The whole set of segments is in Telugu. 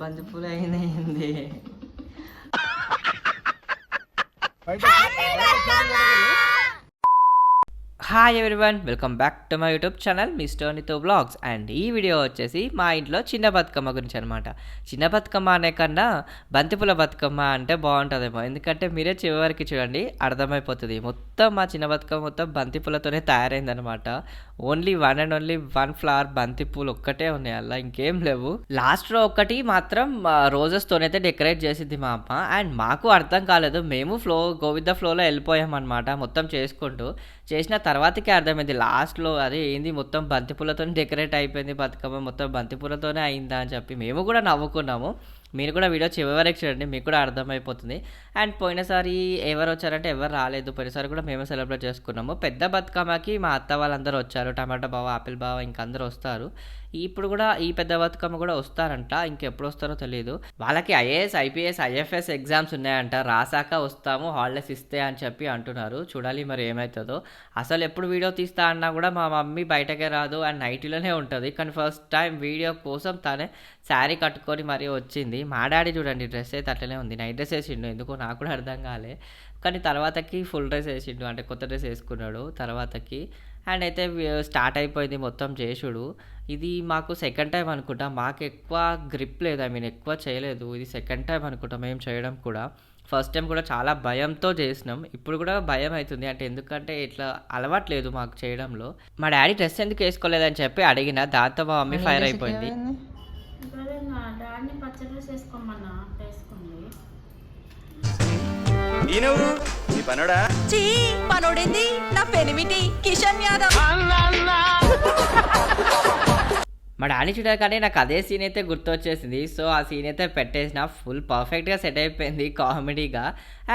బంతిపూలు అయినాయింది. Hi everyone, welcome back to my YouTube channel mister Nitho blogs. And ఈ వీడియో వచ్చేసి మా ఇంట్లో చిన్న బతుకమ్మ గురించి అనమాట. చిన్న బతుకమ్మ అనే కన్నా బంతిపూల బతుకమ్మ అంటే బాగుంటుందేమో, ఎందుకంటే మీరే చివరికి చూడండి అర్థమైపోతుంది. మొత్తం మా చిన్న బతుకమ్మ మొత్తం బంతిపూలతోనే తయారైందనమాట. ఓన్లీ వన్ ఫ్లవర్ బంతిపూలు ఒక్కటే ఉన్నాయి, అలా ఇంకేం లేవు. లాస్ట్లో ఒక్కటి మాత్రం రోజెస్తోనైతే డెకరేట్ చేసింది మా అమ్మ. అండ్ మాకు అర్థం కాలేదు, మేము గో విత్ ద ఫ్లోలో వెళ్ళిపోయాం అనమాట. మొత్తం చేసుకుంటూ చేసిన తర్వాతకే అర్థమైంది లాస్ట్లో, అదే ఏంది మొత్తం బంతిపూలతో డెకరేట్ అయిపోయింది బతుకమ్మ, మొత్తం బంతిపూలతోనే అయిందా అని చెప్పి మేము కూడా నవ్వుకున్నాము. మీరు కూడా వీడియో చివరి వరకు చూడండి, మీకు కూడా అర్థమైపోతుంది. అండ్ పోయినసారి ఎవరు వచ్చారంటే ఎవరు రాలేదు, పోయినసారి కూడా మేమే సెలబ్రేట్ చేసుకున్నాము. పెద్ద బతుకమ్మకి మా అత్త వాళ్ళందరూ వచ్చారు, టమాటా బావ, ఆపిల్ బావ, ఇంకా అందరూ వస్తారు. ఇప్పుడు కూడా ఈ పెద్ద బతుకమ్మ కూడా వస్తారంట, ఇంకెప్పుడు వస్తారో తెలియదు. వాళ్ళకి ఐఏఎస్, ఐపీఎస్, ఐఎఫ్ఎస్ ఎగ్జామ్స్ ఉన్నాయంట, రాసాక వస్తాము హాలిడేస్ ఇస్తే అని చెప్పి అంటున్నారు. చూడాలి మరి ఏమవుతుందో. అసలు ఎప్పుడు వీడియో తీస్తా అన్నా కూడా మా మమ్మీ బయటకే రాదు అండ్ నైటీలోనే ఉంటుంది. కానీ ఫస్ట్ టైం వీడియో కోసం తనే శారీ కట్టుకొని మరీ వచ్చింది. మా డాడీ చూడండి డ్రెస్ అయితే అట్లనే ఉంది, నైట్ డ్రెస్ వేసిండు, ఎందుకో నాకు కూడా అర్థం కాలే. కానీ తర్వాతకి ఫుల్ డ్రెస్ వేసిండు, అంటే కొత్త డ్రెస్ వేసుకున్నాడు తర్వాతకి. అండ్ అయితే స్టార్ట్ అయిపోయింది మొత్తం చేసుడు. ఇది మాకు సెకండ్ టైం అనుకుంటా, మాకు ఎక్కువ గ్రిప్ లేదు, ఎక్కువ చేయలేదు. ఇది సెకండ్ టైం అనుకుంటా మేము చేయడం కూడా. ఫస్ట్ టైం కూడా చాలా భయంతో చేసినాం, ఇప్పుడు కూడా భయం అవుతుంది. అంటే ఎందుకంటే ఇట్లా అలవాట్లేదు మాకు చేయడంలో. మా డాడీ డ్రెస్ ఎందుకు వేసుకోలేదని చెప్పి అడిగిన, దాంతో మా మమ్మీ ఫైర్ అయిపోయింది. పనోడింది నా పెనిమిటి కిషన్ యాదవ్. మా డాడీ చూడగానే నాకు అదే సీన్ అయితే గుర్తొచ్చేసింది. సో ఆ సీన్ అయితే పెట్టేసిన, ఫుల్ పర్ఫెక్ట్గా సెట్ అయిపోయింది కామెడీగా.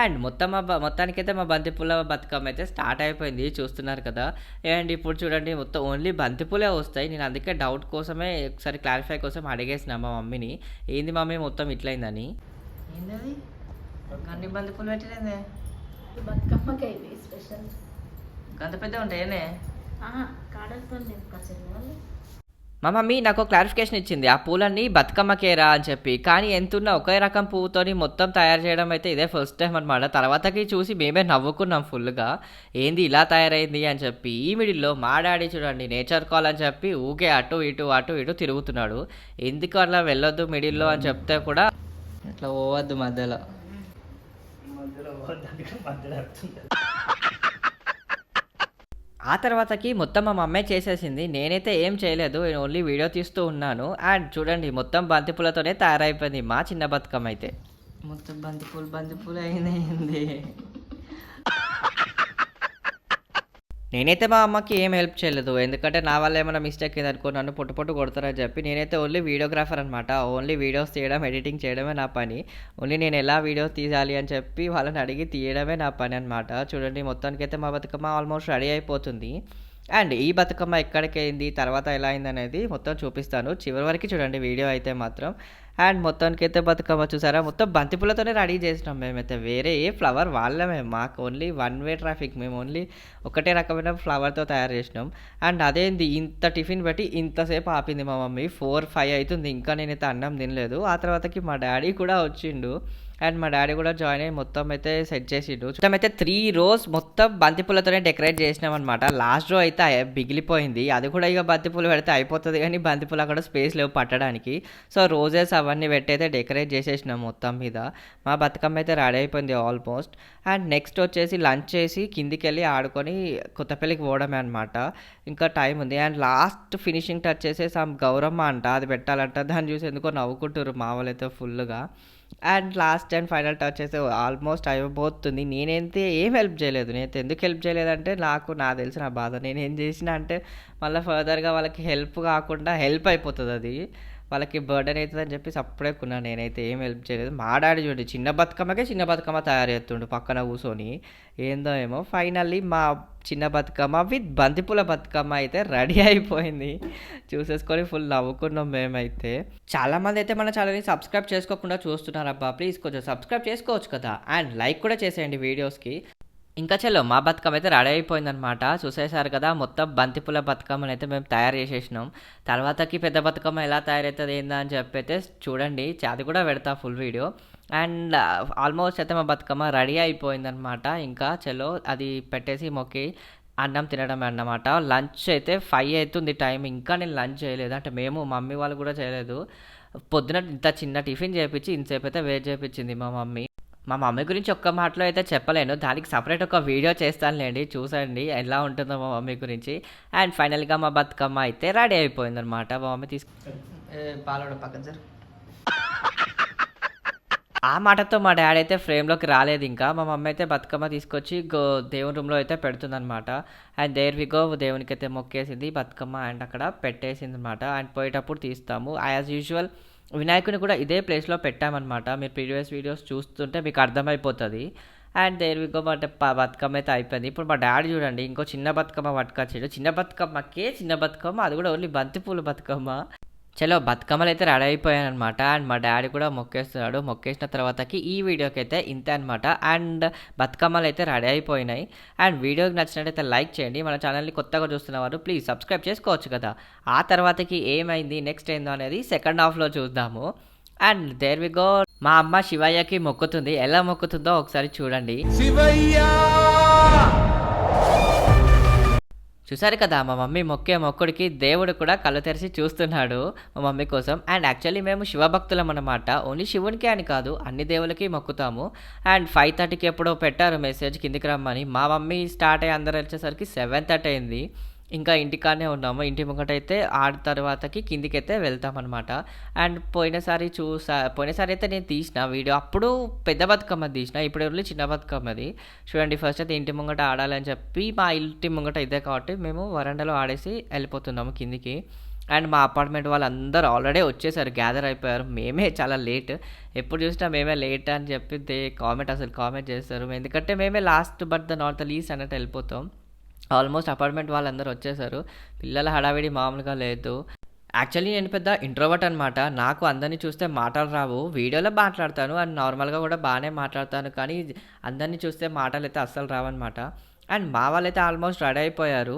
అండ్ మొత్తానికైతే మా బంతిపూల బతుకమ్మ అయితే స్టార్ట్ అయిపోయింది, చూస్తున్నారు కదా. అండ్ ఇప్పుడు చూడండి మొత్తం ఓన్లీ బంతిపూలే వస్తాయి. నేను అందుకే డౌట్ కోసమే ఒకసారి క్లారిఫై కోసం అడిగేసిన మా మమ్మీని, ఏంది మమ్మీ మొత్తం ఇట్లయిందని. ఏంటది అన్ని బంతిపూలు పెట్టలేదే బతుకమ్మకి స్పెషల్ గంత పెద్ద ఉంటాయనే కాడలతో మా మమ్మీ నాకు క్లారిఫికేషన్ ఇచ్చింది, ఆ పూలన్నీ బతుకమ్మకేరా అని చెప్పి. కానీ ఎంతున్నా ఒకే రకం పువ్వుతోని మొత్తం తయారు చేయడం అయితే ఇదే ఫస్ట్ టైం అనమాట. తర్వాతకి చూసి మేమే నవ్వుకున్నాం ఫుల్గా, ఏంది ఇలా తయారైంది అని చెప్పి. ఈ మిడిల్లో మా డాడీ చూడండి నేచర్ కాల్ అని చెప్పి ఊకే అటు ఇటు తిరుగుతున్నాడు. ఎందుకు అలా వెళ్ళొద్దు మిడిల్లో అని చెప్తే కూడా ఇట్లా పోవద్దు మధ్యలో. ఆ తర్వాతకి మొత్తం మా మమ్మే చేసేసింది, నేనైతే ఏం చేయలేదు, నేను ఓన్లీ వీడియో తీస్తూ ఉన్నాను. అండ్ చూడండి మొత్తం బంతిపూలతోనే తయారైపోయింది మా చిన్న బతుకమ్మ అయితే. మొత్తం బంతిపూలు అయినాయింది. నేనైతే మా అమ్మకి ఏం హెల్ప్ చేయలేదు, ఎందుకంటే నా వల్ల ఏమైనా మిస్టేక్ అయింది అనుకో నన్ను పొట్టు కొడతారని చెప్పి. నేనైతే ఓన్లీ వీడియోగ్రాఫర్ అనమాట, ఓన్లీ వీడియోస్ తీయడం, ఎడిటింగ్ చేయడమే నా పని. ఓన్లీ నేను ఎలా వీడియోస్ తీయాలి అని చెప్పి వాళ్ళని అడిగి తీయడమే నా పని అనమాట. చూడండి మొత్తానికైతే మా బతుకమ్మ ఆల్మోస్ట్ రెడీ అయిపోతుంది. అండ్ ఈ బతుకమ్మ ఎక్కడికి అయింది, తర్వాత ఎలా అయింది అనేది మొత్తం చూపిస్తాను, చివరి వరకు చూడండి వీడియో అయితే మాత్రం. అండ్ మొత్తానికైతే బతుకమ్మ చూసారా మొత్తం బంతిపూలతోనే రెడీ చేసినాం మేమైతే, వేరే ఏ ఫ్లవర్ వాళ్ళమే, మాకు ఓన్లీ వన్ వే ట్రాఫిక్, మేము ఓన్లీ ఒకటే రకమైన ఫ్లవర్తో తయారు చేసినాం. అండ్ అదేంది ఇంత టిఫిన్ పెట్టి ఇంతసేపు ఆపింది మా మమ్మీ, 4-5 అవుతుంది, ఇంకా నేనైతే అన్నం తినలేదు. ఆ తర్వాతకి మా డాడీ కూడా వచ్చిండు. అండ్ మా డాడీ కూడా జాయిన్ అయ్యి మొత్తం అయితే సెట్ చేసిండు. మొత్తం అయితే 3 rows మొత్తం బంతిపూలతోనే డెకరేట్ చేసినాం అనమాట. లాస్ట్ రో అయితే బిగిలిపోయింది, అది కూడా ఇక బంతిపూలు పెడితే అయిపోతుంది, కానీ బంతిపూలు అక్కడ స్పేస్ లేవు పట్టడానికి. సో రోజెస్ అవన్నీ పెట్టి అయితే డెకరేట్ చేసేసినాం మొత్తం మీద. మా బతుకమ్మ అయితే రెడీ అయిపోయింది ఆల్మోస్ట్. అండ్ నెక్స్ట్ వచ్చేసి లంచ్ చేసి కిందికి వెళ్ళి ఆడుకొని కొత్తపల్లికి పోవడమే అనమాట, ఇంకా టైం ఉంది. అండ్ లాస్ట్ ఫినిషింగ్ టచ్ చేసి సమ్ గౌరమ్మ అంట, అది పెట్టాలంట. దాన్ని చూసి ఎందుకో నవ్వుకుంటారు మా వాళ్ళు అయితే ఫుల్గా. And last and final touch అయితే ఆల్మోస్ట్ అయిపోతుంది. నేనైతే ఏం హెల్ప్ చేయలేదు, నేనైతే ఎందుకు హెల్ప్ చేయలేదంటే నాకు తెలిసిన బాధ. నేనేం చేసిన అంటే మళ్ళీ ఫర్దర్గా వాళ్ళకి హెల్ప్ కాకుండా హెల్ప్ అయిపోతుంది, అది వాళ్ళకి బర్డెన్ అవుతుంది అని చెప్పి సప్పుడే కొన్నాను. నేనైతే ఏం హెల్ప్ చేయలేదు. మా డాడీ చూడండి చిన్న బతుకమ్మ తయారు చేస్తుండు పక్కన కూర్చొని, ఏందో ఏమో. ఫైనల్లీ మా చిన్న బతుకమ్మ విత్ బంతిపూల బతుకమ్మ అయితే రెడీ అయిపోయింది, చూసేసుకొని ఫుల్ నవ్వుకున్నాం మేమైతే. చాలామంది అయితే మన ఛానల్ని సబ్స్క్రైబ్ చేసుకోకుండా చూస్తున్నారు అబ్బా, ప్లీజ్ కొంచెం సబ్స్క్రైబ్ చేసుకోవచ్చు కదా. అండ్ లైక్ కూడా చేసేయండి వీడియోస్కి. ఇంకా చలో మా బతుకమ్మ అయితే రెడీ అయిపోయిందనమాట. చూసేశారు కదా! మొత్తం బంతిపూల బతుకమ్మనైతే మేము తయారు చేసేసినాం. తర్వాతకి పెద్ద బతుకమ్మ ఎలా తయారైతది ఏందా అని చెప్పైతే చూడండి. అది కూడా పెడతా ఫుల్ వీడియో. అండ్ ఆల్మోస్ట్ అయితే మా బతుకమ్మ రెడీ అయిపోయిందనమాట. ఇంకా చలో అది పెట్టేసి మొక్కి అన్నం తినడమే అన్నమాట. లంచ్ అయితే 5 అయితుంది టైం. ఇంకా నేను లంచ్ చేయలేదు. అంటే మేము మమ్మీ వాళ్ళు కూడా చేయలేదు. పొద్దున ఇంత చిన్న టిఫిన్ చేపిచ్చి ఇంతసేపు అయితే వెయిట్ చేపిచ్చింది మా మమ్మీ. మా మమ్మీ గురించి ఒక్క మాటలో అయితే చెప్పలేను. దానికి సెపరేట్ ఒక వీడియో చేస్తానులేండి. చూసండి ఎలా ఉంటుందో మా మమ్మీ గురించి. అండ్ ఫైనల్‌గా మా బతుకమ్మ అయితే రెడీ అయిపోయిందనమాట. మా మమ్మీ పాలోడ పక్కన సార్. ఆ మాటతో మా డాడీ అయితే ఫ్రేమ్‌లోకి రాలేదు ఇంకా. మా మమ్మీ అయితే బతుకమ్మ తీసుకొచ్చి దేవుని రూమ్‌లో అయితే పెడుతుందనమాట. అండ్ దేర్ వి గో దేవునికైతే మొక్కేసింది బతుకమ్మ అండ్ అక్కడ పెట్టేసిందనమాట. అండ్ పోయేటప్పుడు తీస్తాము. యాజ్ యూజువల్ వినాయకుడిని కూడా ఇదే ప్లేస్‌లో పెట్టామనమాట. మీరు ప్రీవియస్ వీడియోస్ చూస్తుంటే మీకు అర్థమైపోతది. అండ్ దేర్ వి గో అంటే బతుకమ్మ అయితే అయిపోయింది. ఇప్పుడు మా డాడీ చూడండి ఇంకో చిన్న బతుకమ్మ పట్టుకొచ్చిండు. చిన్న బతుకమ్మకే చిన్న బతుకమ్మ, అది కూడా ఓన్లీ బంతిపూల బతుకమ్మ. చలో బతుకమ్మలు అయితే రెడీ అయిపోయానమాట. అండ్ మా డాడీ కూడా మొక్కేస్తున్నాడు. మొక్కేసిన తర్వాతకి ఈ వీడియోకి అయితే ఇంతే అనమాట. అండ్ బతుకమ్మలు అయితే రెడీ అయిపోయినాయి. అండ్ వీడియోకి నచ్చినట్టయితే లైక్ చేయండి. మన ఛానల్ని కొత్తగా చూస్తున్నవారు ప్లీజ్ సబ్స్క్రైబ్ చేసుకోవచ్చు కదా. ఆ తర్వాతకి ఏమైంది నెక్స్ట్ ఏందో అనేది సెకండ్ హాఫ్లో చూద్దాము. అండ్ దేర్ వి గో మా అమ్మ శివయ్యకి మొక్కుతుంది. ఎలా మొక్కుతుందో ఒకసారి చూడండి. చూసారు కదా మా మమ్మీ మొక్కే మొక్కుడికి దేవుడు కూడా కళ్ళు తెరిచి చూస్తున్నాడు మా మమ్మీ కోసం. అండ్ యాక్చువల్లీ మేము శివభక్తులం అన్నమాట. ఓన్లీ శివునికి అని కాదు అన్ని దేవులకి మొక్కుతాము. అండ్ 5:30కి ఎప్పుడో పెట్టారు మెసేజ్ కిందికి రమ్మని. మా మమ్మీ స్టార్ట్ అయ్యి అందరు వచ్చేసరికి 7:30 అయింది. ఇంకా ఇంటికాడనే ఉన్నాము. ఇంటి ముంగటైతే తర్వాతకి కిందికైతే వెళ్తామన్నమాట. అండ్ పోయినసారి అయితే నేను తీసిన వీడియో అప్పుడు పెద్ద బతుకమ్మ తీసిన. ఇప్పుడు ఓన్లీ చిన్న బతుకమ్మది. చూడండి ఫస్ట్ అయితే ఇంటి ముంగట ఆడాలని చెప్పి మా ఇంటి ముంగట ఇదే కాబట్టి మేము వరండాలో ఆడేసి వెళ్ళిపోతున్నాము కిందికి. అండ్ మా అపార్ట్మెంట్ వాళ్ళందరూ ఆల్రెడీ వచ్చేసారు, గ్యాదర్ అయిపోయారు. మేమే చాలా లేట్. ఎప్పుడు చూసినా మేమే లేట్ అని చెప్పి కామెంట్ చేస్తారు. ఎందుకంటే మేమే last but the not the least అన్నట్టు వెళ్ళిపోతాం. ఆల్మోస్ట్ అపార్ట్మెంట్ వాళ్ళందరూ వచ్చేసారు. పిల్లల హడావిడి మామూలుగా లేదు. యాక్చువల్లీ నేను పెద్ద ఇంట్రోవర్ట్ అనమాట. నాకు అందరినీ చూస్తే మాటలు రావు. వీడియోలో మాట్లాడతాను అండ్ నార్మల్గా కూడా బాగానే మాట్లాడతాను. కానీ అందరినీ చూస్తే మాటలు అయితే అస్సలు రావన్నమాట. అండ్ మా వాళ్ళైతే ఆల్మోస్ట్ రెడీ అయిపోయారు.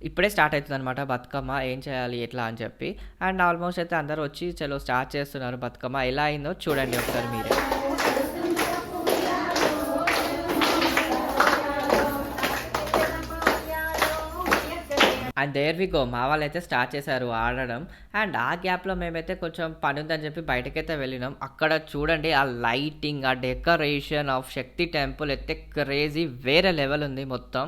ఇప్పుడే స్టార్ట్ అవుతుంది అనమాట బతుకమ్మ. ఏం చేయాలి ఎట్లా అని చెప్పి. అండ్ ఆల్మోస్ట్ అయితే అందరూ వచ్చి చలో స్టార్ట్ చేస్తున్నారు బతుకమ్మ. ఎలా అయిందో చూడండి ఒకసారి మీరే. అండ్ దేర్ వి గో మా వాళ్ళైతే స్టార్ట్ చేశారు ఆడడం. అండ్ ఆ గ్యాప్లో మేమైతే కొంచెం పని ఉందని చెప్పి బయటకైతే వెళ్ళినాం. అక్కడ చూడండి ఆ లైటింగ్, ఆ డెకరేషన్ ఆఫ్ శక్తి టెంపుల్ అయితే క్రేజీ వేరే లెవెల్ ఉంది మొత్తం.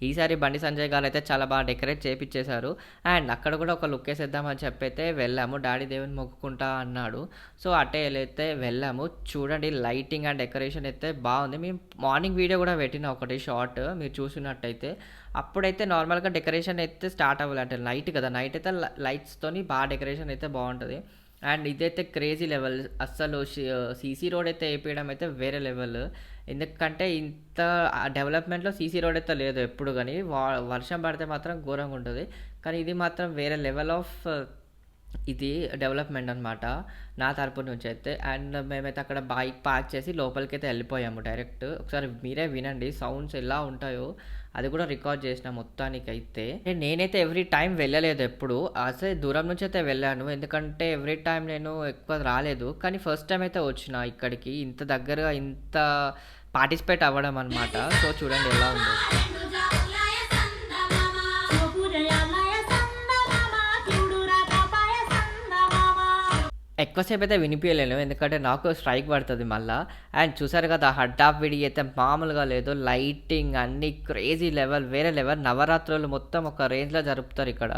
ఈసారి బండి సంజయ్ గారు అయితే చాలా బాగా డెకరేట్ చేయించేశారు. అండ్ అక్కడ కూడా ఒక లుక్ వేసేద్దామని చెప్పి అయితే వెళ్ళాము. డాడీ దేవుని మొక్కుకుంటా అన్నాడు. సో అటే అయితే వెళ్ళాము. చూడండి లైటింగ్ అండ్ డెకరేషన్ అయితే బాగుంది. మేము మార్నింగ్ వీడియో కూడా పెట్టిన ఒకటి షార్ట్ మీరు చూసినట్టయితే. అప్పుడైతే నార్మల్గా డెకరేషన్ అయితే స్టార్ట్ అవ్వాలి. అంటే నైట్ కదా, నైట్ అయితే లైట్స్తోని బాగా డెకరేషన్ అయితే బాగుంటుంది. అండ్ ఇదైతే క్రేజీ లెవెల్. అస్సలు సీసీ రోడ్ అయితే వేయడం అయితే వేరే లెవెల్. ఎందుకంటే ఇంత డెవలప్మెంట్లో సీసీ రోడ్ అయితే లేదు ఎప్పుడు. కానీ వర్షం పడితే మాత్రం ఘోరంగా ఉంటుంది. కానీ ఇది మాత్రం వేరే లెవెల్ ఆఫ్ ఇది డెవలప్మెంట్ అనమాట నా తరపు నుంచి అయితే. అండ్ మేమైతే అక్కడ బైక్ పార్క్ చేసి లోపలికైతే వెళ్ళిపోయాము డైరెక్ట్. ఒకసారి మీరే వినండి సౌండ్స్ ఎలా ఉంటాయో. అది కూడా రికార్డ్ చేసిన మొత్తానికైతే. నేనైతే ఎవ్రీ టైం వెళ్ళలేదు ఎప్పుడు. అసలు దూరం నుంచి అయితే వెళ్ళాను. ఎందుకంటే ఎవ్రీ టైం నేను ఎక్కువ రాలేదు. కానీ ఫస్ట్ టైం అయితే వచ్చిన ఇక్కడికి ఇంత దగ్గరగా ఇంత పార్టిసిపేట్ అవ్వడం అనమాట. సో చూడండి ఎలా ఉందో. ఎక్కువసేపు అయితే వినిపించలేను ఎందుకంటే నాకు స్ట్రైక్ పడుతుంది మళ్ళీ. అండ్ చూసారు కదా హడావిడి అయితే మామూలుగా లేదు. లైటింగ్ అన్నీ క్రేజీ లెవెల్, వేరే లెవెల్. నవరాత్రులు మొత్తం ఒక రేంజ్లో జరుపుతారు ఇక్కడ.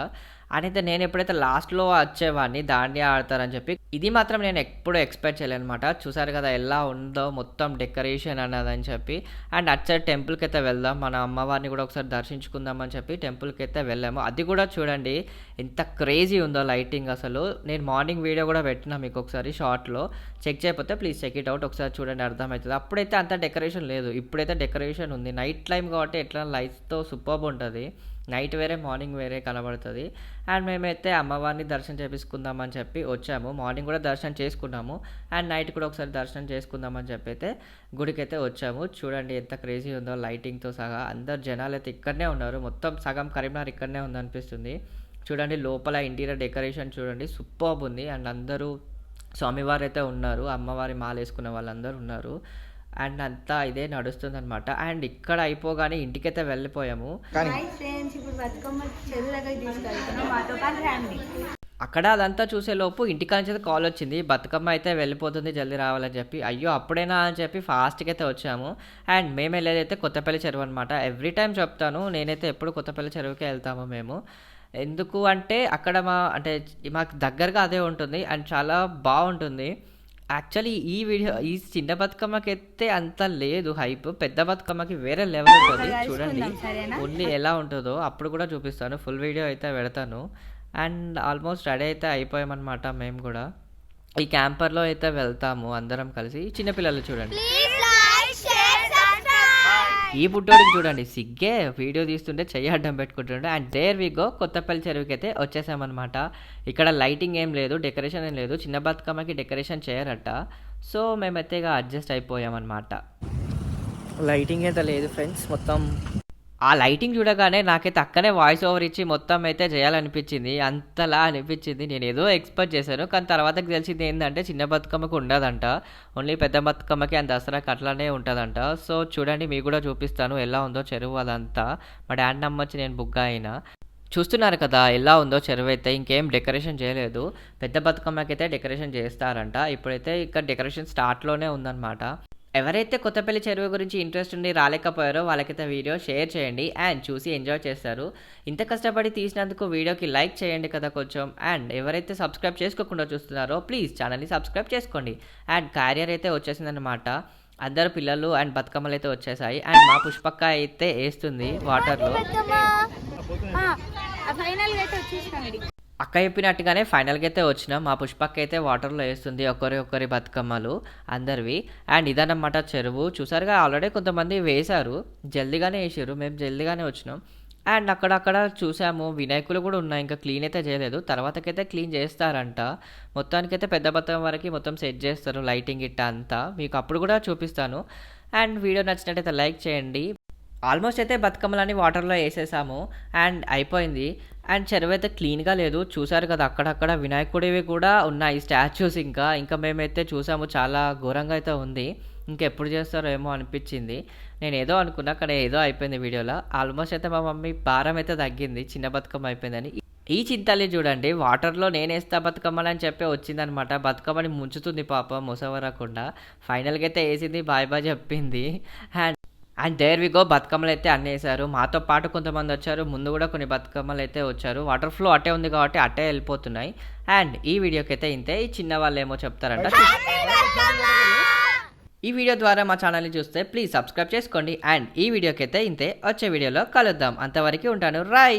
అయితే నేను ఎప్పుడైతే లాస్ట్లో వచ్చేవాడిని దాండియా ఆడతారని చెప్పి, ఇది మాత్రం నేను ఎప్పుడూ ఎక్స్పెక్ట్ చేయలేను అనమాట. చూసారు కదా ఎలా ఉందో మొత్తం డెకరేషన్ అన్నదని చెప్పి. అండ్ అచ్చే టెంపుల్కి అయితే వెళ్దాం, మన అమ్మవారిని కూడా ఒకసారి దర్శించుకుందామని చెప్పి టెంపుల్కి అయితే వెళ్ళాము. అది కూడా చూడండి ఎంత క్రేజీ ఉందో లైటింగ్ అసలు. నేను మార్నింగ్ వీడియో కూడా పెట్టినా మీకు ఒకసారి షార్ట్లో. చెక్ చేయకపోతే ప్లీజ్ చెక్ ఇట్ అవుట్, ఒకసారి చూడండి అర్థమవుతుంది. అప్పుడైతే అంత డెకరేషన్ లేదు, ఇప్పుడైతే డెకరేషన్ ఉంది. నైట్ టైం కాబట్టి ఎట్లా లైట్స్తో సూపర్బ్ ఉంటుంది. నైట్ వేరే మార్నింగ్ వేరే కనబడుతుంది. అండ్ మేమైతే అమ్మవారిని దర్శనం చేపించుకుందామని చెప్పి వచ్చాము. మార్నింగ్ కూడా దర్శనం చేసుకున్నాము అండ్ నైట్ కూడా ఒకసారి దర్శనం చేసుకుందామని చెప్పి అయితే గుడికి అయితే వచ్చాము. చూడండి ఎంత క్రేజీ ఉందో లైటింగ్తో సహా. అందరు జనాలు అయితే ఇక్కడనే ఉన్నారు. మొత్తం సగం కరీంనగర్ ఇక్కడనే ఉందనిపిస్తుంది. చూడండి లోపల ఇంటీరియర్ డెకరేషన్ చూడండి సూపర్బ్ ఉంది. అండ్ అందరూ స్వామివారు అయితే ఉన్నారు, అమ్మవారి మాల వేసుకున్న వాళ్ళందరూ ఉన్నారు. అండ్ అంతా ఇదే నడుస్తుందన్నమాట. అండ్ ఇక్కడ అయిపోగానే ఇంటికైతే వెళ్ళిపోయాము. అక్కడ అదంతా చూసేలోపు ఇంటికాంచి కాల్ వచ్చింది, బతుకమ్మ అయితే వెళ్ళిపోతుంది జల్దీ రావాలని చెప్పి. అయ్యో అప్పుడేనా అని చెప్పి ఫాస్ట్గా అయితే వచ్చాము. అండ్ మేము వెళ్ళేదైతే కొత్తపల్లి చెరువు అనమాట. ఎవ్రీ టైం చెప్తాను, నేనైతే ఎప్పుడు కొత్తపల్లి చెరువుకే వెళ్తాము మేము. ఎందుకు అంటే అక్కడ మాకు దగ్గరగా అదే ఉంటుంది అండ్ చాలా బాగుంటుంది. యాక్చువల్లీ ఈ చిన్న బతుకమ్మకి అయితే అంత లేదు హైప్, పెద్ద బతుకమ్మకి వేరే లెవెల్ ఉంటుంది. చూడండి ఓన్లీ ఎలా ఉంటుందో అప్పుడు కూడా చూపిస్తాను, ఫుల్ వీడియో అయితే పెడతాను. అండ్ ఆల్మోస్ట్ రెడీ అయితే అయిపోయామన్నమాట. మేము కూడా ఈ క్యాంపర్లో అయితే వెళ్తాము అందరం కలిసి. చిన్నపిల్లలు చూడండి, ఈ పుట్టోడికి చూడండి సిగ్గే వీడియో తీస్తుంటే చెయ్యి అడ్డం పెట్టుకుంటుండే. And there we go, Kothapalli చెరువుకి అయితే వచ్చేసామన్నమాట. ఇక్కడ లైటింగ్ ఏం లేదు, డెకరేషన్ ఏం లేదు, చిన్న బతుకమ్మకి డెకరేషన్ చేయరట. సో మేమైతే ఇక అడ్జస్ట్ అయిపోయామన్నమాట. లైటింగ్ అయితే లేదు ఫ్రెండ్స్. మొత్తం ఆ లైటింగ్ చూడగానే నాకైతే అక్కనే వాయిస్ ఓవర్ ఇచ్చి మొత్తం అయితే చేయాలనిపించింది, అంతలా అనిపించింది. నేను ఏదో ఎక్స్పెక్ట్ చేశాను, కానీ తర్వాతకి తెలిసింది ఏంటంటే చిన్న బతుకమ్మకు ఉండదంట, ఓన్లీ పెద్ద బతుకమ్మకి అండ్ దసరాకి అట్లానే ఉంటుందంట. సో చూడండి మీకు కూడా చూపిస్తాను ఎలా ఉందో చెరువు అదంతా. మా డాడీ నమ్మొచ్చి నేను బుక్ అయినా. చూస్తున్నారు కదా ఎలా ఉందో చెరువు అయితే. ఇంకేం డెకరేషన్ చేయలేదు, పెద్ద బతుకమ్మకి అయితే డెకరేషన్ చేస్తారంట. ఇప్పుడైతే ఇక్కడ డెకరేషన్ స్టార్ట్లోనే ఉందన్నమాట. ఎవరైతే కొత్తపల్లి చెరువు గురించి ఇంట్రెస్ట్ ఉండి రాలేకపోయారో వాళ్ళకైతే వీడియో షేర్ చేయండి అండ్ చూసి ఎంజాయ్ చేస్తారు. ఇంత కష్టపడి తీసినందుకు వీడియోకి లైక్ చేయండి కదా కొంచెం. అండ్ ఎవరైతే సబ్స్క్రైబ్ చేసుకోకుండా చూస్తున్నారో ప్లీజ్ ఛానల్ని సబ్స్క్రైబ్ చేసుకోండి. అండ్ క్యారియర్ అయితే వచ్చేసిందనమాట. అందరు పిల్లలు అండ్ బతుకమ్మలు అయితే వచ్చేసాయి. అండ్ మా పుష్పక్క అయితే వేస్తుంది వాటర్లో. అక్క చెప్పినట్టుగానే ఫైనల్గా అయితే వచ్చినాం. మా పుష్పక్క అయితే వాటర్లో వేస్తుంది ఒకరి బతుకమ్మలు అందరివి. అండ్ ఇదన్నమాట చెరువు. చూసారుగా ఆల్రెడీ కొంతమంది వేశారు, జల్దీగానే వేసారు, మేము జల్దీగానే వచ్చినాం. అండ్ అక్కడక్కడ చూసాము వినాయకులు కూడా ఉన్నాయి, ఇంకా క్లీన్ అయితే చేయలేదు, తర్వాతకైతే క్లీన్ చేస్తారంట. మొత్తానికైతే పెద్ద బతుకమ్మ వరకు మొత్తం సెట్ చేస్తారు, లైటింగ్ ఇట్ట అంతా మీకు అప్పుడు కూడా చూపిస్తాను. అండ్ వీడియో నచ్చినట్టయితే లైక్ చేయండి. ఆల్మోస్ట్ అయితే బతుకమ్మలని వాటర్లో వేసేసాము అండ్ అయిపోయింది. అండ్ చెరువు అయితే క్లీన్గా లేదు, చూసారు కదా అక్కడక్కడ వినాయకుడివి కూడా ఉన్నాయి స్టాచ్యూస్. ఇంకా మేమైతే చూసాము చాలా ఘోరంగా అయితే ఉంది. ఇంకెప్పుడు చేస్తారో ఏమో అనిపించింది. నేను ఏదో అనుకున్నా అక్కడ ఏదో అయిపోయింది వీడియోలో. ఆల్మోస్ట్ అయితే మా మమ్మీ భారం అయితే తగ్గింది, చిన్న బతుకమ్మ అయిపోయిందని. ఈ చింతల్ని చూడండి వాటర్లో నేనేస్తా బతుకమ్మని అని చెప్పి వచ్చిందనమాట. బతుకమ్మని ముంచుతుంది పాప మొసవరకుండా. ఫైనల్గా అయితే వేసింది, బాయ్ బాయ్ చెప్పింది. అండ్ దేర్ వి గో, బతుకమ్మలు అయితే అన్నీ వేసారు. మాతో పాటు కొంతమంది వచ్చారు, ముందు కూడా కొన్ని బతుకమ్మలు అయితే వచ్చారు. వాటర్ ఫ్లో అటే ఉంది కాబట్టి అటే వెళ్ళిపోతున్నాయి. అండ్ ఈ వీడియోకి అయితే ఇంతే. ఈ చిన్న వాళ్ళు ఏమో చెప్తారంట. ఈ వీడియో ద్వారా మా ఛానల్ని చూస్తే ప్లీజ్ సబ్స్క్రైబ్ చేసుకోండి. అండ్ ఈ వీడియోకి అయితే ఇంతే, వచ్చే వీడియోలో కలుద్దాం. అంతవరకు ఉంటాను, రాయ్.